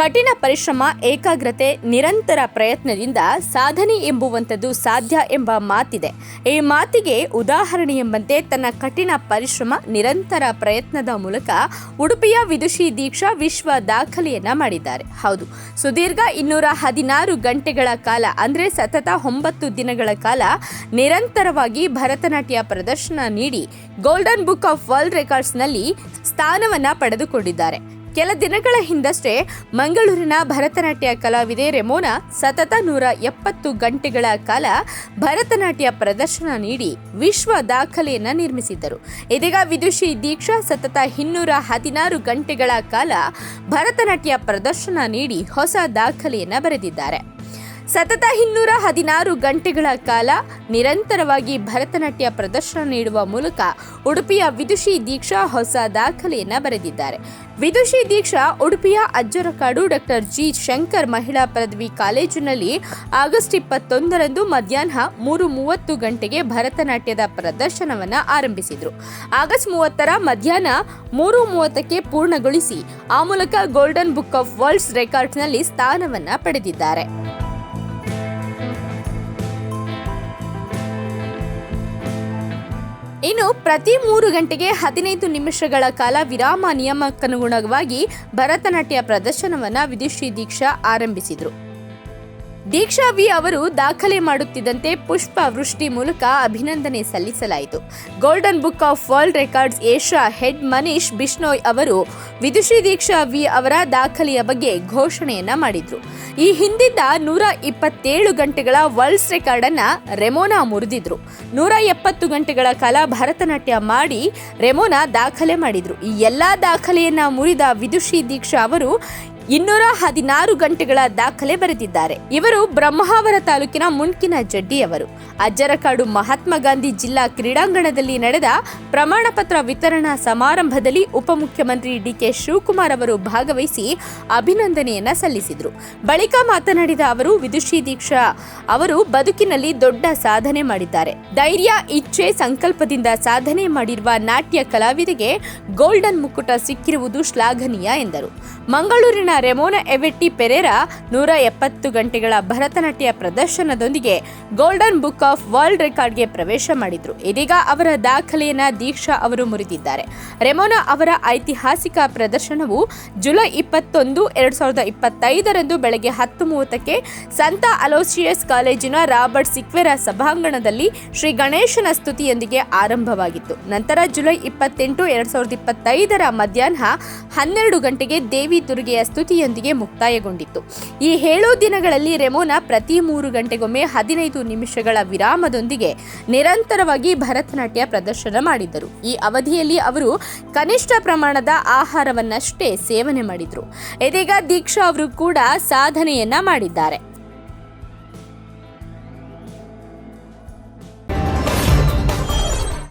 ಕಠಿಣ ಪರಿಶ್ರಮ, ಏಕಾಗ್ರತೆ, ನಿರಂತರ ಪ್ರಯತ್ನದಿಂದ ಸಾಧನೆ ಎಂಬುವಂಥದ್ದು ಸಾಧ್ಯ ಎಂಬ ಮಾತಿದೆ. ಈ ಮಾತಿಗೆ ಉದಾಹರಣೆ ಎಂಬಂತೆ ತನ್ನ ಕಠಿಣ ಪರಿಶ್ರಮ, ನಿರಂತರ ಪ್ರಯತ್ನದ ಮೂಲಕ ಉಡುಪಿಯ ವಿದುಷಿ ದೀಕ್ಷಾ ವಿಶ್ವ ದಾಖಲೆಯನ್ನ ಮಾಡಿದ್ದಾರೆ. ಹೌದು, ಸುದೀರ್ಘ 216 ಗಂಟೆಗಳ ಕಾಲ ಅಂದರೆ ಸತತ 9 ದಿನಗಳ ಕಾಲ ನಿರಂತರವಾಗಿ ಭರತನಾಟ್ಯ ಪ್ರದರ್ಶನ ನೀಡಿ ಗೋಲ್ಡನ್ ಬುಕ್ ಆಫ್ ವರ್ಲ್ಡ್ ರೆಕಾರ್ಡ್ಸ್ನಲ್ಲಿ ಸ್ಥಾನವನ್ನ ಪಡೆದುಕೊಂಡಿದ್ದಾರೆ. ಕೆಲ ದಿನಗಳ ಹಿಂದಷ್ಟೇ ಮಂಗಳೂರಿನ ಭರತನಾಟ್ಯ ಕಲಾವಿದೆ ರೆಮೋನಾ ಸತತ 170 ಗಂಟೆಗಳ ಕಾಲ ಭರತನಾಟ್ಯ ಪ್ರದರ್ಶನ ನೀಡಿ ವಿಶ್ವ ದಾಖಲೆಯನ್ನ ನಿರ್ಮಿಸಿದ್ದರು. ಇದೀಗ ವಿದುಷಿ ದೀಕ್ಷಾ ಸತತ 216 ಗಂಟೆಗಳ ಕಾಲ ಭರತನಾಟ್ಯ ಪ್ರದರ್ಶನ ನೀಡಿ ಹೊಸ ದಾಖಲೆಯನ್ನ ಬರೆದಿದ್ದಾರೆ. ಸತತ 216 ಗಂಟೆಗಳ ಕಾಲ ನಿರಂತರವಾಗಿ ಭರತನಾಟ್ಯ ಪ್ರದರ್ಶನ ನೀಡುವ ಮೂಲಕ ಉಡುಪಿಯ ವಿದುಷಿ ದೀಕ್ಷಾ ಹೊಸ ದಾಖಲೆಯನ್ನ ಬರೆದಿದ್ದಾರೆ. ವಿದುಷಿ ದೀಕ್ಷಾ ಉಡುಪಿಯ ಅಜ್ಜರಕಾಡು ಡಾಕ್ಟರ್ ಜಿ ಶಂಕರ್ ಮಹಿಳಾ ಪದವಿ ಕಾಲೇಜಿನಲ್ಲಿ ಆಗಸ್ಟ್ 21ರಂದು ಮಧ್ಯಾಹ್ನ 3:30 ಗಂಟೆಗೆ ಭರತನಾಟ್ಯದ ಪ್ರದರ್ಶನವನ್ನು ಆರಂಭಿಸಿದರು. ಆಗಸ್ಟ್ 30ರ ಮಧ್ಯಾಹ್ನ 3:30ಕ್ಕೆ ಪೂರ್ಣಗೊಳಿಸಿ ಆ ಮೂಲಕ ಗೋಲ್ಡನ್ ಬುಕ್ ಆಫ್ ವರ್ಲ್ಡ್ಸ್ ರೆಕಾರ್ಡ್ಸ್ನಲ್ಲಿ ಸ್ಥಾನವನ್ನ ಪಡೆದಿದ್ದಾರೆ. ಇನ್ನು ಪ್ರತಿ 3 ಗಂಟೆಗೆ 15 ನಿಮಿಷಗಳ ಕಾಲ ವಿರಾಮ ನಿಯಮಕ್ಕನುಗುಣವಾಗಿ ಭರತನಾಟ್ಯ ಪ್ರದರ್ಶನವನ್ನು ವಿದುಷಿ ದೀಕ್ಷಾ ಆರಂಭಿಸಿದರು. ದೀಕ್ಷಾ ವಿ ಅವರು ದಾಖಲೆ ಮಾಡುತ್ತಿದ್ದಂತೆ ಪುಷ್ಪ ವೃಷ್ಟಿ ಮೂಲಕ ಅಭಿನಂದನೆ ಸಲ್ಲಿಸಲಾಯಿತು. Golden book of world records Asia head Manish Bishnoi ಅವರು ವಿದುಷಿ ದೀಕ್ಷಾ ವಿ ಅವರ ದಾಖಲೆಯ ಬಗ್ಗೆ ಘೋಷಣೆಯನ್ನ ಮಾಡಿದ್ರು. ಈ ಹಿಂದಿದ್ದ 127 ಗಂಟೆಗಳ ವರ್ಲ್ಡ್ಸ್ ರೆಕಾರ್ಡ್ ಅನ್ನ ರೆಮೋನಾ ಮುರಿದಿದ್ರು. 170 ಗಂಟೆಗಳ ಕಾಲ ಭರತನಾಟ್ಯ ಮಾಡಿ ರೆಮೋನಾ ದಾಖಲೆ ಮಾಡಿದ್ರು. ಈ ಎಲ್ಲಾ ದಾಖಲೆಯನ್ನ ಮುರಿದ ವಿದುಷಿ ದೀಕ್ಷಾ ಅವರು 216 ಗಂಟೆಗಳ ದಾಖಲೆ ಬರೆದಿದ್ದಾರೆ. ಇವರು ಬ್ರಹ್ಮಾವರ ತಾಲೂಕಿನ ಮುಂಡ್ಕಿನ ಜಡ್ಡಿಯವರು. ಅಜ್ಜರಕಾಡು ಮಹಾತ್ಮ ಗಾಂಧಿ ಜಿಲ್ಲಾ ಕ್ರೀಡಾಂಗಣದಲ್ಲಿ ನಡೆದ ಪ್ರಮಾಣ ಪತ್ರ ವಿತರಣಾ ಸಮಾರಂಭದಲ್ಲಿ ಉಪಮುಖ್ಯಮಂತ್ರಿ ಡಿಕೆ ಶಿವಕುಮಾರ್ ಅವರು ಭಾಗವಹಿಸಿ ಅಭಿನಂದನೆಯನ್ನ ಸಲ್ಲಿಸಿದರು. ಬಳಿಕ ಮಾತನಾಡಿದ ಅವರು, ವಿದುಷಿ ದೀಕ್ಷಾ ಅವರು ಬದುಕಿನಲ್ಲಿ ದೊಡ್ಡ ಸಾಧನೆ ಮಾಡಿದ್ದಾರೆ. ಧೈರ್ಯ, ಇಚ್ಛೆ, ಸಂಕಲ್ಪದಿಂದ ಸಾಧನೆ ಮಾಡಿರುವ ನಾಟ್ಯ ಕಲಾವಿದೆಗೆ ಗೋಲ್ಡನ್ ಮುಕ್ಕುಟ ಸಿಕ್ಕಿರುವುದು ಶ್ಲಾಘನೀಯ ಎಂದರು. ಮಂಗಳೂರಿನ ರೆಮೋನಾ ಎವೆಟ್ಟಿ ಪೆರೇರಾ 170 ಗಂಟೆಗಳ ಭರತನಾಟ್ಯ ಪ್ರದರ್ಶನದೊಂದಿಗೆ ಗೋಲ್ಡನ್ ಬುಕ್ ಆಫ್ ವರ್ಲ್ಡ್ ರೆಕಾರ್ಡ್ಗೆ ಪ್ರವೇಶ ಮಾಡಿದ್ರು. ಇದೀಗ ಅವರ ದಾಖಲೆಯನ್ನ ದೀಕ್ಷಾ ಅವರು ಮುರಿದಿದ್ದಾರೆ. ರೆಮೋನಾ ಅವರ ಐತಿಹಾಸಿಕ ಪ್ರದರ್ಶನವು ಜುಲೈ 21, 2025ರಂದು ಬೆಳಗ್ಗೆ 10:30ಕ್ಕೆ ಸಂತ ಅಲೋಸಿಯಸ್ ಕಾಲೇಜಿನ ರಾಬರ್ಟ್ ಸಿಕ್ವೆರಾ ಸಭಾಂಗಣದಲ್ಲಿ ಶ್ರೀ ಗಣೇಶನ ಸ್ತುತಿಯೊಂದಿಗೆ ಆರಂಭವಾಗಿತ್ತು. ನಂತರ ಜುಲೈ 28, 2025ರ ಮಧ್ಯಾಹ್ನ 12 ಗಂಟೆಗೆ ದೇವಿ ದುರ್ಗೆಯ ಸ್ತುತಿಯೊಂದಿಗೆ ಮುಕ್ತಾಯಗೊಂಡಿತ್ತು. ಈ 7 ದಿನಗಳಲ್ಲಿ ರೆಮೋನಾ ಪ್ರತಿ 3 ಗಂಟೆಗೊಮ್ಮೆ 15 ನಿಮಿಷಗಳ ವಿರಾಮದೊಂದಿಗೆ ನಿರಂತರವಾಗಿ ಭರತನಾಟ್ಯ ಪ್ರದರ್ಶನ ಮಾಡಿದ್ದರು. ಈ ಅವಧಿಯಲ್ಲಿ ಅವರು ಕನಿಷ್ಠ ಪ್ರಮಾಣದ ಆಹಾರವನ್ನಷ್ಟೇ ಸೇವನೆ ಮಾಡಿದ್ರು. ಇದೀಗ ದೀಕ್ಷಾ ಅವರು ಕೂಡ ಸಾಧನೆಯನ್ನ ಮಾಡಿದ್ದಾರೆ.